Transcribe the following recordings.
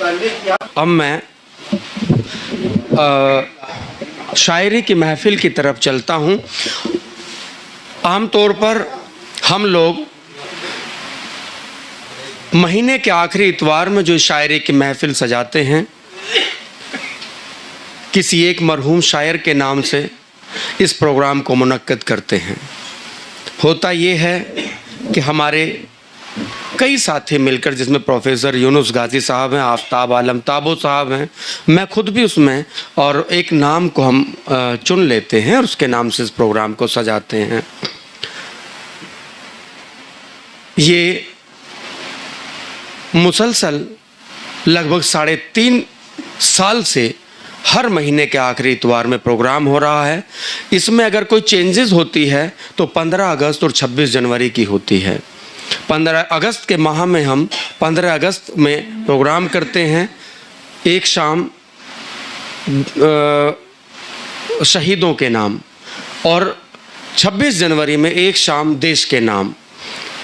अब मैं शायरी की महफिल की तरफ चलता हूँ। आमतौर पर हम लोग महीने के आखिरी इतवार में जो शायरी की महफिल सजाते हैं, किसी एक मरहूम शायर के नाम से इस प्रोग्राम को मुनक्किद करते हैं। होता ये है कि हमारे कई साथी मिलकर, जिसमें प्रोफेसर यूनुस गाजी साहब हैं, आफ्ताब आलम ताबो साहब हैं, मैं खुद भी उसमें, और एक नाम को हम चुन लेते हैं और उसके नाम से इस प्रोग्राम को सजाते हैं। ये मुसलसल लगभग 3.5 साल से हर महीने के आखिरी इतवार में प्रोग्राम हो रहा है। इसमें अगर कोई चेंजेस होती है तो 15 अगस्त और 26 जनवरी की होती है। 15 अगस्त के माह में हम 15 अगस्त में प्रोग्राम करते हैं, एक शाम शहीदों के नाम, और 26 जनवरी में एक शाम देश के नाम।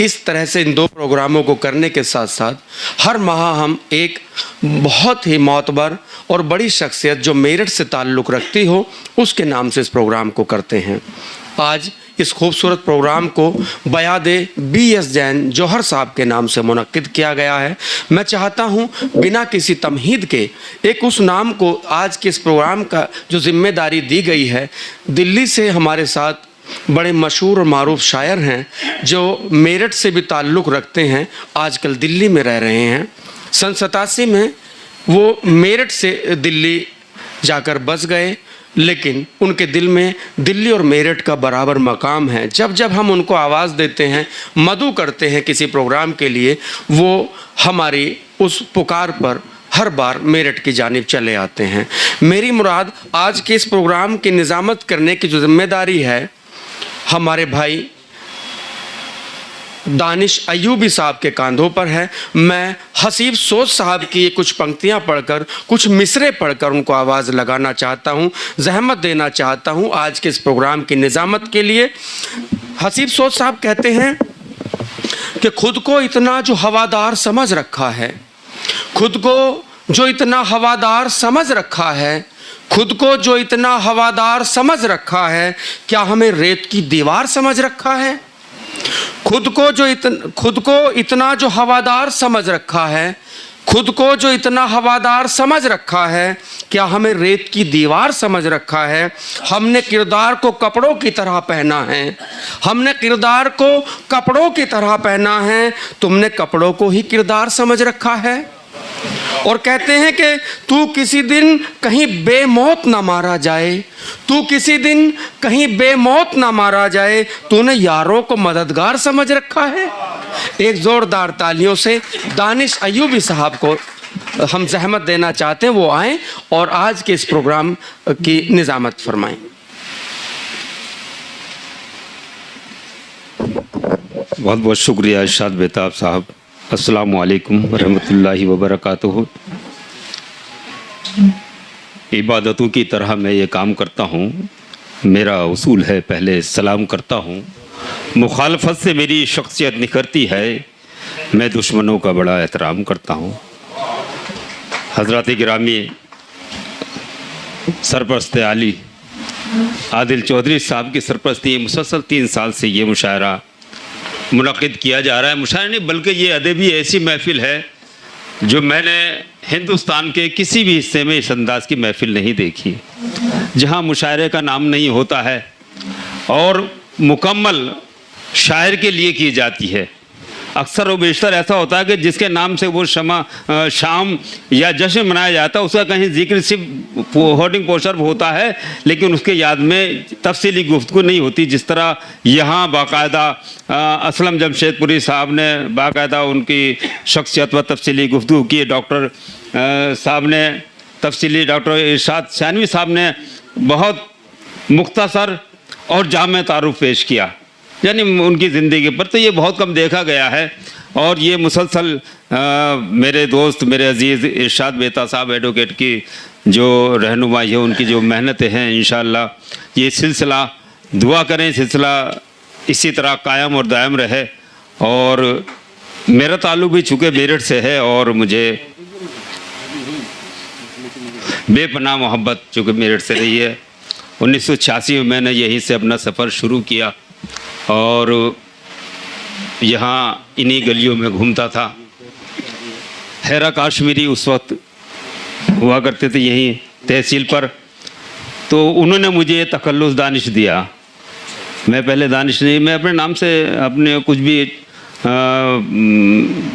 इस तरह से इन 2 प्रोग्रामों को करने के साथ साथ हर माह हम एक बहुत ही मोतबर और बड़ी शख्सियत जो मेरठ से ताल्लुक़ रखती हो उसके नाम से इस प्रोग्राम को करते हैं। आज इस खूबसूरत प्रोग्राम को बयादे BS जैन जौहर साहब के नाम से मुनक्किद किया गया है। मैं चाहता हूं बिना किसी तमहीद के एक उस नाम को, आज के इस प्रोग्राम का जो जिम्मेदारी दी गई है, दिल्ली से हमारे साथ बड़े मशहूर और मारूफ शायर हैं जो मेरठ से भी ताल्लुक़ रखते हैं, आजकल दिल्ली में रह रहे हैं। सन 87 में वो मेरठ से दिल्ली जाकर बस गए, लेकिन उनके दिल में दिल्ली और मेरठ का बराबर मकाम है। जब जब हम उनको आवाज़ देते हैं, मदऊ करते हैं किसी प्रोग्राम के लिए, वो हमारी उस पुकार पर हर बार मेरठ की जानिब चले आते हैं। मेरी मुराद आज के इस प्रोग्राम की निज़ामत करने की जो जिम्मेदारी है, हमारे भाई दानिश अयूबी साहब के कांधों पर है। मैं हसीब सोच साहब की कुछ पंक्तियां पढ़कर, कुछ मिसरे पढ़कर उनको आवाज़ लगाना चाहता हूं, जहमत देना चाहता हूं आज के इस प्रोग्राम की निज़ामत के लिए। हसीब सोच साहब कहते हैं कि खुद को इतना जो हवादार समझ रखा है, खुद को जो इतना हवादार समझ रखा है, खुद को जो इतना हवादार समझ रखा है, क्या हमें रेत की दीवार समझ रखा है? खुद को इतना जो हवादार समझ रखा है, खुद को जो इतना हवादार समझ रखा है, क्या हमें रेत की दीवार समझ रखा है? हमने किरदार को कपड़ों की तरह पहना है, हमने किरदार को कपड़ों की तरह पहना है, तुमने कपड़ों को ही किरदार समझ रखा है। और कहते हैं कि तू किसी दिन कहीं बेमौत ना मारा जाए, तू किसी दिन कहीं बेमौत ना मारा जाए, तूने यारों को मददगार समझ रखा है। एक ज़ोरदार तालियों से दानिश अयूबी साहब को हम जहमत देना चाहते हैं, वो आएँ और आज के इस प्रोग्राम की निज़ामत फरमाएं। बहुत बहुत शुक्रिया इरशाद बेताब साहब। अस्सलामु अलैकुम रहमतुल्लाहि व बरकातुहू। इबादतों की तरह मैं ये काम करता हूँ। मेरा उसूल है पहले सलाम करता हूँ। मुखालफत से मेरी शख्सियत निखरती है, मैं दुश्मनों का बड़ा एहतराम करता हूँ। हज़रत गिरामी सरपरस्त आली आदिल चौधरी साहब की सरपरस्ती मुसलसल 3 साल से ये मुशायरा मुनक़िद किया जा रहा है। मुशायरा नहीं बल्कि ये अदबी ऐसी महफ़िल है जो मैंने हिंदुस्तान के किसी भी हिस्से में इस अंदाज़ की महफ़िल नहीं देखी, जहाँ मुशायरे का नाम नहीं होता है और मुकम्मल शायर के लिए की जाती है। अक्सर व बेशतर ऐसा होता है कि जिसके नाम से वो शाम या जश्न मनाया जाता है उसका कहीं जिक्र सिर्फ होर्डिंग पोस्टर होता है, लेकिन उसके याद में तफसीली गुफ्तगू नहीं होती। जिस तरह यहाँ बाकायदा असलम जमशेदपुरी साहब ने बाकायदा उनकी शख्सियत व तफसीली गुफ्तगू की, डॉक्टर साहब ने तफसीली, डॉक्टर इरशाद सानवी साहब ने बहुत मुख्तसर और जामे तारुफ पेश किया, यानी उनकी ज़िंदगी पर। तो ये बहुत कम देखा गया है और ये मुसलसल मेरे दोस्त, मेरे अज़ीज़ इरशाद बेता साहब एडवोकेट की जो रहनुमाई है, उनकी जो मेहनतें हैं, इंशाअल्लाह ये सिलसिला, दुआ करें सिलसिला इसी तरह कायम और दायम रहे। और मेरा ताल्लुक़ भी चूँकि मेरठ से है और मुझे बेपनाह मोहब्बत चूँकि मेरठ से रही है। 1986 में मैंने यहीं से अपना सफ़र शुरू किया और यहाँ इन्हीं गलियों में घूमता था। हैरा काश्मीरी उस वक्त हुआ करते थे यहीं तहसील पर, तो उन्होंने मुझे ये तखल्लुस दानिश दिया। मैं पहले दानिश नहीं, मैं अपने नाम से अपने कुछ भी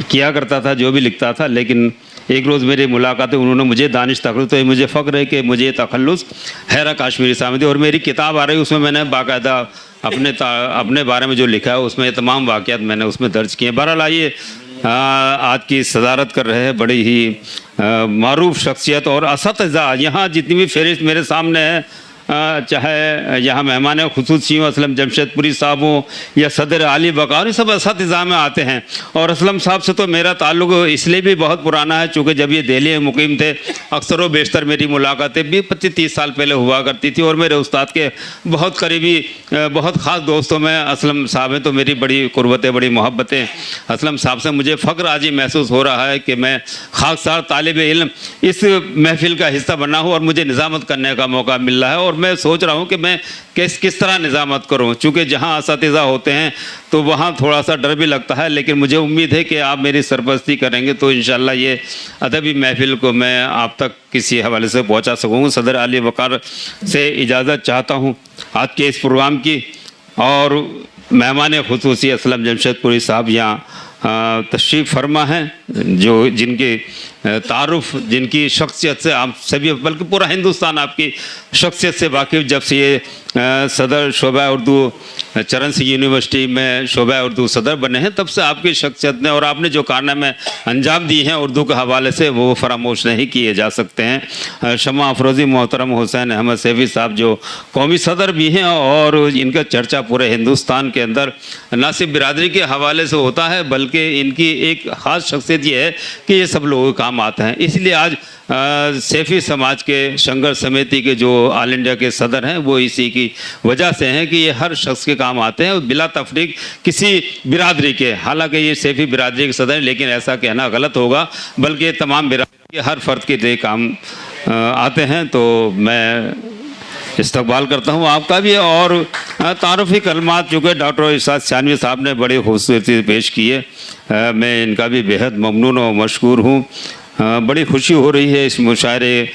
किया करता था, जो भी लिखता था, लेकिन एक रोज़ मेरी मुलाकात है, उन्होंने मुझे दानिश तखल्लुस, तो मुझे फ़ख्र है कि मुझे तखल्लुस हैरा काश्मीरी साहब दी। और मेरी किताब आ रही, उसमें मैंने बाकायदा अपने बारे में जो लिखा है उसमें तमाम वाक़यात मैंने उसमें दर्ज किए। बहरहाल आइए, आज की सदारत कर रहे हैं बड़ी ही मारूफ शख्सियत और असतिज़ा। यहाँ जितनी भी फहरिस्त मेरे सामने है, चाहे यहाँ मेहमान खुसूसी हों, असलम जमशेदपुरी साहब हों या सदर अली बकार, ये सब असतिज़ा में आते हैं। और असलम साहब से तो मेरा ताल्लुक़ इसलिए भी बहुत पुराना है चूँकि जब ये दिल्ली में मुकीम थे, अक्सर व बेशतर मेरी मुलाकातें भी 25-30 साल पहले हुआ करती थी। और मेरे उस्ताद के बहुत करीबी, बहुत ख़ास दोस्तों में असलम साहब हैं, तो मेरी बड़ी कुर्बतें, बड़ी मोहब्बतें असलम साहब से। मुझे फ़ख्र आज ही महसूस हो रहा है कि मैं खाकसार तालिब इल्म इस महफ़िल का हिस्सा बना हूँ और मुझे निज़ामत करने का मौका मिल रहा है। और मैं सोच रहा हूँ कि मैं किस तरह निज़ामत करूँ, चूँकि जहाँ असतिज़ा होते हैं तो वहाँ थोड़ा सा डर भी लगता है, लेकिन मुझे उम्मीद है कि आप मेरी सरपरस्ती करेंगे तो इंशाअल्लाह ये अदबी महफ़िल को मैं आप तक किसी हवाले से पहुँचा सकूँगा। सदर अली वक़ार से इजाज़त चाहता हूँ आज के इस प्रोग्राम की। और मेहमान खुसूसी असलम जमशेदपुरी साहब यहाँ तशरीफ़ फरमा हैं, जो जिनके तारुफ, जिनकी शख्सियत से आप सभी, बल्कि पूरा हिंदुस्तान आपकी शख्सियत से वाकिफ़, जब से ये सदर शोबा उर्दू चरण सिंह यूनिवर्सिटी में शोबा उर्दू सदर बने हैं, तब से आपकी शख्सियत ने और आपने जो कारनामे अंजाम दिए हैं उर्दू के हवाले से, वो फरामोश नहीं किए जा सकते हैं। शमा अफरोज़ी मोहतरम हुसैन अहमद सैफ़ी साहब जो कौमी सदर भी हैं और इनका चर्चा पूरे हिंदुस्तान के अंदर न सिर्फ बिरादरी के हवाले से होता है, बल्कि इनकी एक ख़ास शख्सियत ये है कि ये सब लोगों के काम आते हैं। इसलिए आज सैफ़ी समाज के संघर्ष समिति के जो ऑल इंडिया के सदर हैं वो इसी की वजह से हैं कि ये हर शख्स के काम आते हैं बिला तफरीक किसी बिरादरी के। हालांकि ये सैफ़ी बिरादरी के सदर हैं, लेकिन ऐसा कहना गलत होगा, बल्कि ये तमाम बिरादरी के हर फ़र्द के लिए काम आते हैं। तो मैं इस्तकबाल करता हूँ आपका भी। और तारुफ़ी कलमात चूँकि डॉक्टर इरशाद शानवी साहब ने बड़ी खूबसूरती से पेश किए, मैं इनका भी बेहद ममनून और मशकूर हूँ। बड़ी खुशी हो रही है इस मुशायरे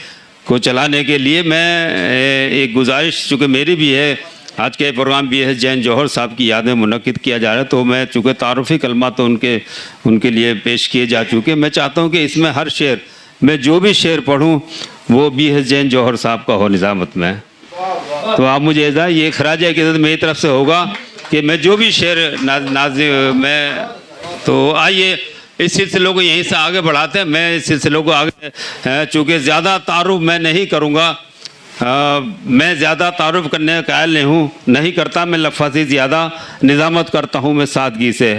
को चलाने के लिए। मैं एक गुजारिश चूँकि मेरी भी है, आज के प्रोग्राम भी है, जैन जौहर साहब की याद में मुनक़िद किया जा रहा है, तो मैं चूँकि तारुफ़ी कलमात तो उनके लिए पेश किए जा चुके, मैं चाहता हूँ कि इसमें हर शेर, मैं जो भी शेर पढ़ूँ वो भी है जैन जौहर साहब का हो निज़ामत में। तो आप मुझे ये खराज इक़्तिदार मेरी तरफ से होगा कि मैं जो भी शेर मैं, तो आइए इस सिलसिले को यहीं से आगे बढ़ाते हैं। मैं इस सिलसिले को आगे, चूँकि ज़्यादा तारुफ मैं नहीं करूँगा, मैं ज़्यादा तारुफ करने का कायल नहीं करता, मैं लफ़ाज़ी ज़्यादा निज़ामत करता हूँ मैं सादगी से।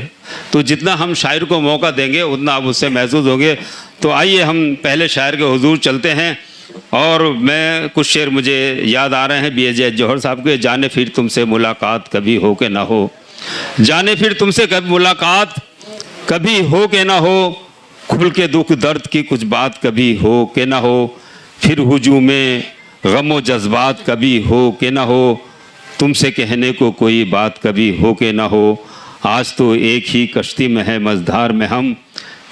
तो जितना हम शायर को मौका देंगे उतना आप उससे महसूस होंगे। तो आइए हम पहले शायर के हुजूर चलते हैं। और मैं कुछ शेर मुझे याद आ रहे हैं जैन जौहर साहब के। जाने फिर तुमसे मुलाकात कभी हो के ना हो, जाने फिर तुमसे कभी मुलाकात कभी हो के ना हो, खुल के दुख दर्द की कुछ बात कभी हो के ना हो, फिर हुजूम गम व जज्बात कभी हो के ना हो, तुमसे कहने को कोई बात कभी हो के ना हो, आज तो एक ही कश्ती में है मझधार में हम,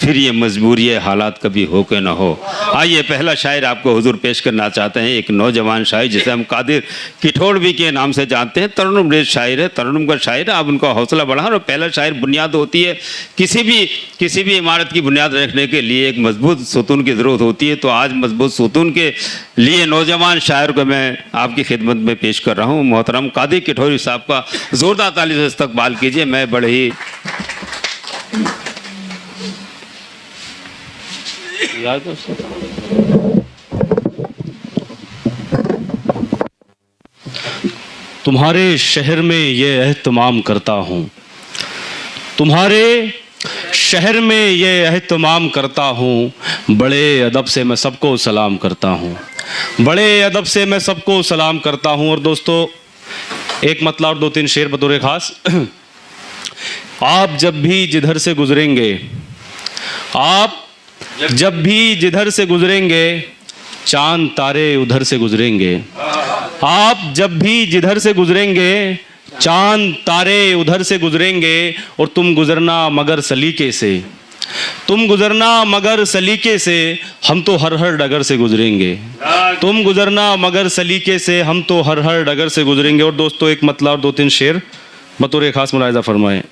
फिर ये मजबूरी हालात कभी हो के ना हो। आइए पहला शायर आपको हुजूर पेश करना चाहते हैं, एक नौजवान शायर जिसे हम कादिर किठोड़वी के नाम से जानते हैं। तरन्नुम रेज शायर है, तरन्नुम का शायर है। आप उनका हौसला बढ़ा। और पहला शायर बुनियाद होती है, किसी भी इमारत की बुनियाद रखने के लिए एक मजबूत सुतून की ज़रूरत होती है। तो आज मजबूत सुतून के लिए नौजवान शायर को मैं आपकी खिदमत में पेश कर रहा हूँ। मोहतरम कादिर किठोड़वी साहब का ज़ोरदार ताली से इस्तकबाल कीजिए। मैं बड़े ही तुम्हारे शहर में ये एहतमाम करता हूँ, तुम्हारे शहर में ये एहतमाम करता हूँ, बड़े अदब से मैं सबको सलाम करता हूँ, बड़े अदब से मैं सबको सलाम करता हूँ। और दोस्तों एक मतलब और 2-3 शेर बतौर खास। आप जब भी जिधर से गुजरेंगे, आप जब भी जिधर से गुजरेंगे, चांद तारे उधर से गुजरेंगे। आप जब भी जिधर से गुजरेंगे चांद तारे उधर से गुजरेंगे और तुम गुजरना मगर सलीके से, तुम गुजरना मगर सलीके से, हम तो हर हर डगर से गुजरेंगे। तुम गुजरना मगर सलीके से, हम तो हर हर डगर से गुजरेंगे। और दोस्तों एक मतलब और 2-3 शेर बतौर खास मुलाहिजा फरमाएं।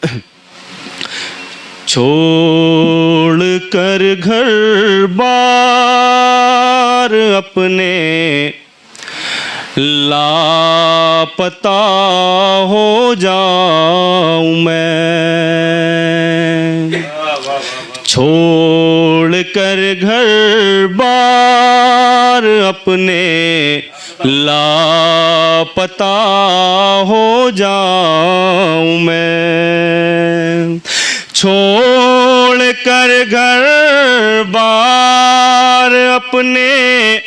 छोड़ कर घर बार अपने लापता हो जाऊं मैं, छोड़ कर घर बार अपने लापता हो जाऊं मैं, छोड़ कर घर बार अपने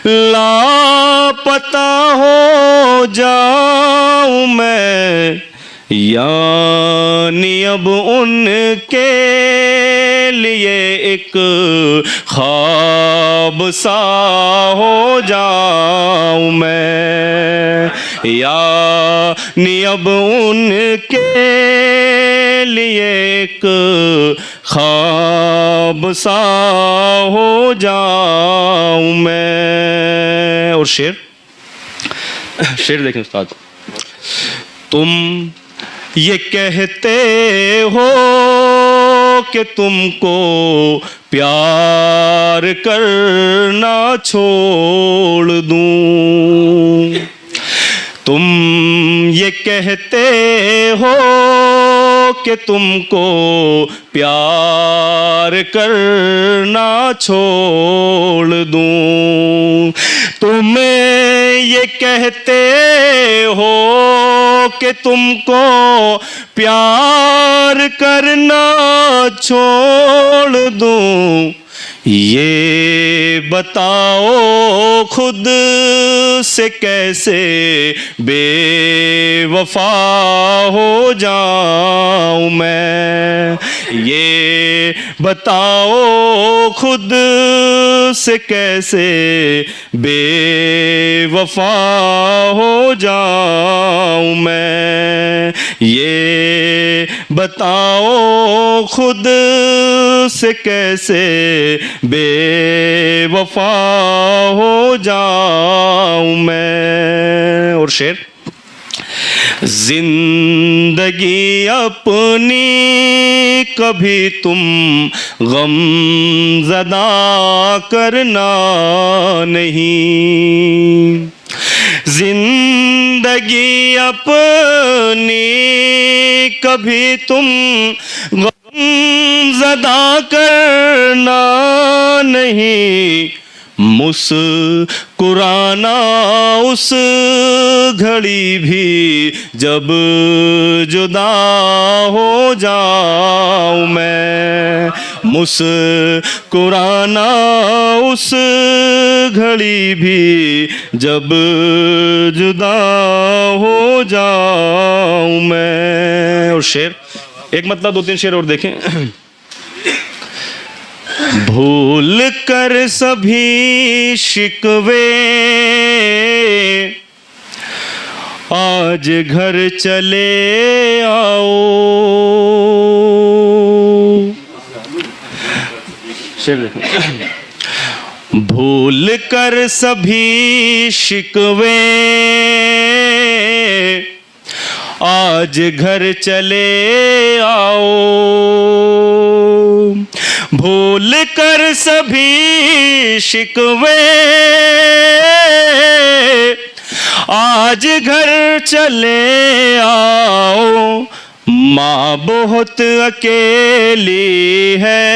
लापता हो जाऊं मैं, यानी अब उनके लिए एक ख्वाब सा हो जाऊं मैं, यानी अब उनके लिए एक ख्वाब सा हो जाऊं मैं। और शेर देखें उस्ताद। तुम ये कहते हो कि तुमको प्यार करना छोड़ दूं, तुम ये कहते हो कि तुमको प्यार करना छोड़ दूं, तुम ये कहते हो कि तुमको प्यार करना छोड़ दूं, ये बताओ खुद से कैसे बेवफा हो जाऊं मैं, ये बताओ खुद से कैसे बेवफा हो जाऊं मैं, ये बताओ खुद से कैसे बेवफा हो जाऊं मैं। और शेर। जिंदगी अपनी कभी तुम गमज़दा करना नहीं, जिंदगी अपनी कभी तुम गमज़दा करना नहीं, मुस्कुराना उस घड़ी भी जब जुदा हो जाऊं मैं, मुस्कुराना उस घड़ी भी जब जुदा हो जाऊं मैं। और शेर एक मतलब 2-3 शेर और देखें। भूल कर सभी शिकवे आज घर चले आओ, भूल कर सभी शिकवे आज घर चले आओ, भूल कर सभी शिकवे आज घर चले आओ, माँ बहुत अकेली है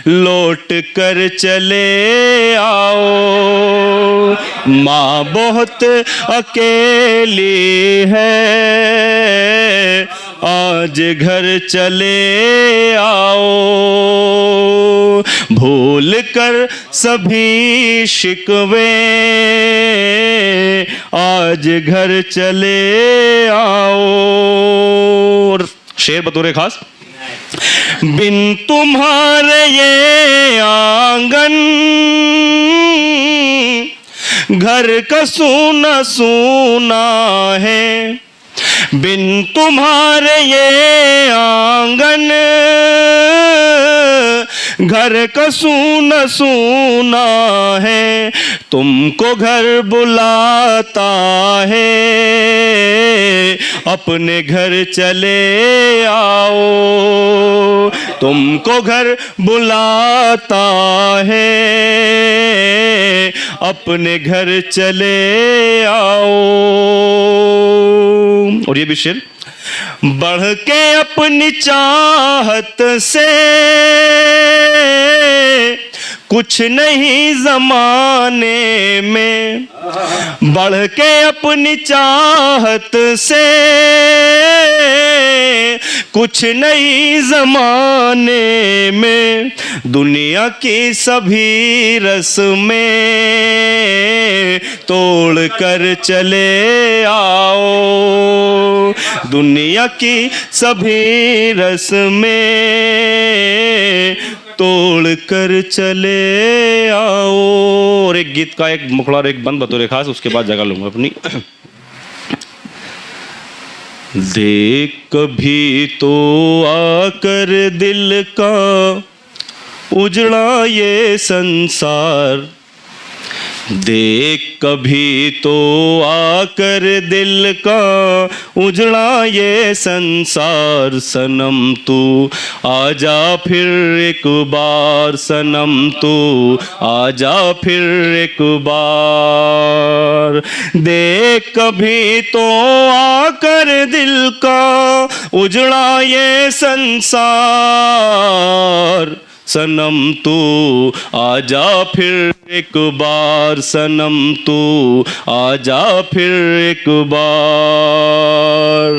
लौट कर चले आओ, माँ बहुत अकेली है आज घर चले आओ, भूल कर सभी शिकवे आज घर चले आओ। और शेर बतौर खास। बिन तुम्हारे ये आंगन घर का सूना सूना है, बिन तुम्हारे ये आंगन घर का सूना सूना है। तुमको घर बुलाता है, अपने घर चले आओ। तुमको घर बुलाता है, अपने घर चले आओ। और ये भी शेर, बढ़ के अपनी चाहत से कुछ नहीं जमाने में, बढ़ के अपनी चाहत से कुछ नहीं जमाने में। दुनिया की सभी रस्में तोड़ कर चले आओ। दुनिया की सभी रस्में तोड़ कर चले आओ। और एक गीत का एक मुखड़ा और एक बंद बतौर खास, उसके बाद जगह लूंगा अपनी। देख कभी तो आकर दिल का उजड़ा ये संसार, देख कभी तो आकर दिल का उजड़ा ये संसार। सनम तू आजा फिर एक बार, सनम तू आजा फिर एक बार। देख कभी तो आकर दिल का उजड़ा ये संसार, सनम तू आजा फिर एक बार, सनम तू आजा फिर एक बार।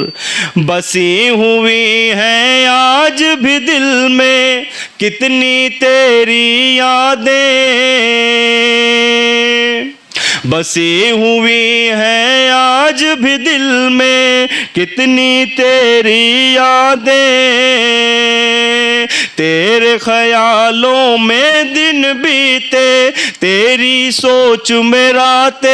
बसी हुई है आज भी दिल में कितनी तेरी यादें, बसी हुई है आज भी दिल में कितनी तेरी यादें। तेरे ख्यालों में दिन बीते, तेरी सोच में रातें,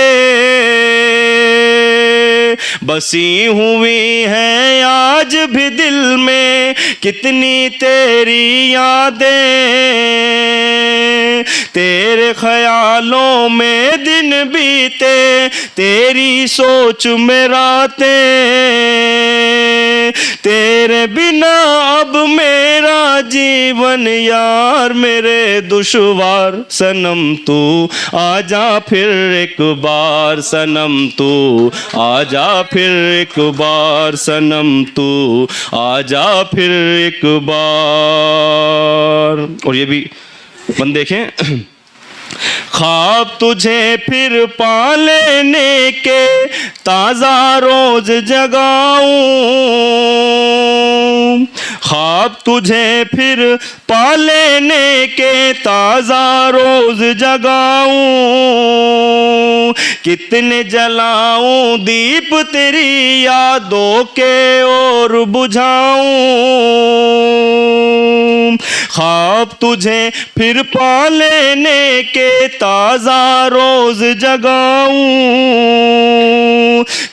बसी हुई है आज भी दिल में कितनी तेरी यादें। तेरे ख्यालों में दिन बीते, तेरी सोच में रातें। तेरे बिना अब मेरा जीवन यार मेरे दुश्वार, सनम तू आजा फिर एक बार, सनम तू आजा फिर एक बार, सनम तू आजा फिर एक बार। और ये भी बंद देखें। ख्वाब तुझे फिर पा लेने के ताज़ा रोज जगाऊं, ख्वाब तुझे फिर पा लेने के ताज़ा रोज जगाऊं। कितने जलाऊं दीप तेरी यादों के और बुझाऊं। ख्वाब तुझे फिर पा लेने के ताज़ा रोज जगाऊं।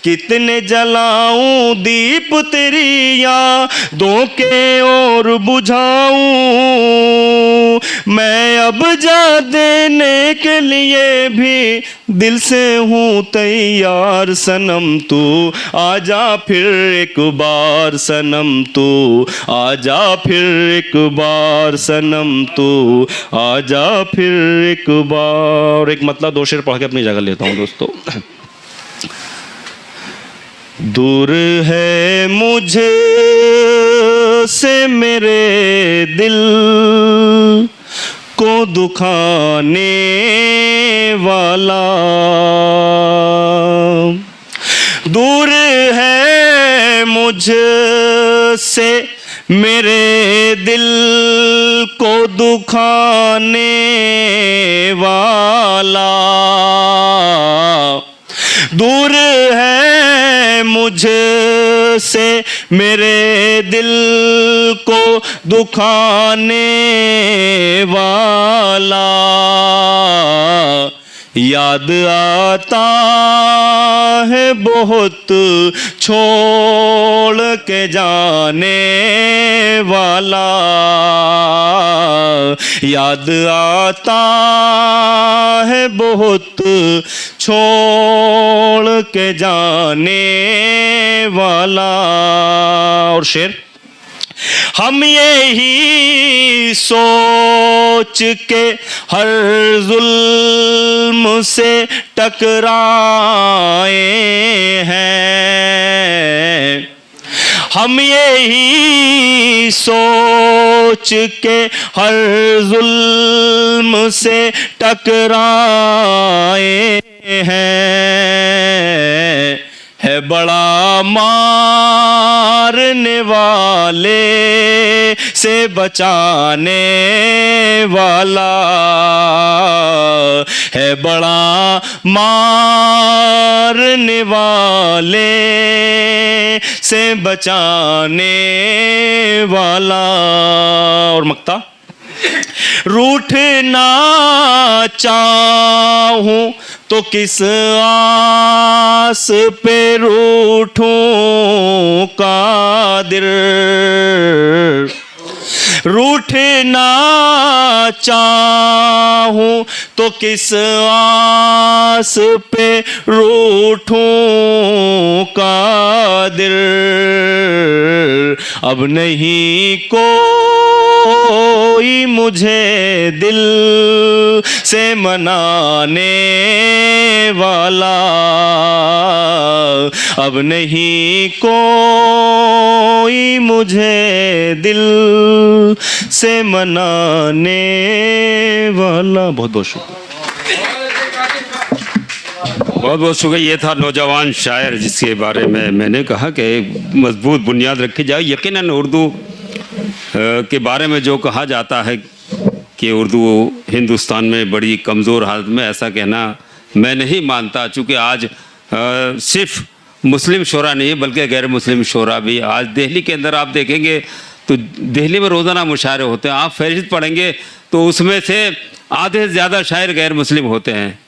कितने जलाऊं दीप तेरी यादों के और बुझाऊं। मैं अब जा देने के लिए भी दिल से हूँ तैयार, सनम तू आजा फिर एक बार, सनम तू आजा फिर एक बार, सनम तू आजा फिर एक बार। एक मतलब दो शेर पढ़ के अपनी जगह लेता हूँ दोस्तों। दूर है मुझे से मेरे दिल को दुखाने वाला, दूर है मुझसे मेरे दिल को दुखाने वाला, दूर है मुझसे मेरे दिल को दुखाने वाला। याद आता है बहुत छोड़ के जाने वाला, याद आता है बहुत छोड़ के जाने वाला। और शेर, हम यही सोच के हर जुल्म से टकराए हैं, हम यही सोच के हर जुल्म से टकराए हैं। है बड़ा मारने वाले से बचाने वाला, है बड़ा मारने वाले से बचाने वाला। और मक्ता, रूठना चाहूं तो किस आस पे रूठूं कादिर, रूठना चाहूं तो किस आस पे रूठूं कादिर। अब नहीं कोई मुझे दिल से मनाने वाला, अब नहीं कोई मुझे दिल से मनाने वाला। बहुत बहुत शुक्रिया, बहुत बहुत शुक्रिया। ये था नौजवान शायर जिसके बारे में मैंने कहा कि मजबूत बुनियाद रखी जाए। यकीनन उर्दू के बारे में जो कहा जाता है कि उर्दू हिंदुस्तान में बड़ी कमज़ोर हालत में, ऐसा कहना मैं नहीं मानता, चूँकि आज सिर्फ मुस्लिम शोरा नहीं है बल्कि गैर मुस्लिम शोरा भी। आज दिल्ली के अंदर आप देखेंगे तो दिल्ली में रोज़ाना मुशायरे होते हैं, आप फहरिस्त पढ़ेंगे तो उसमें से आधे से ज़्यादा शायर गैर मुस्लिम होते हैं।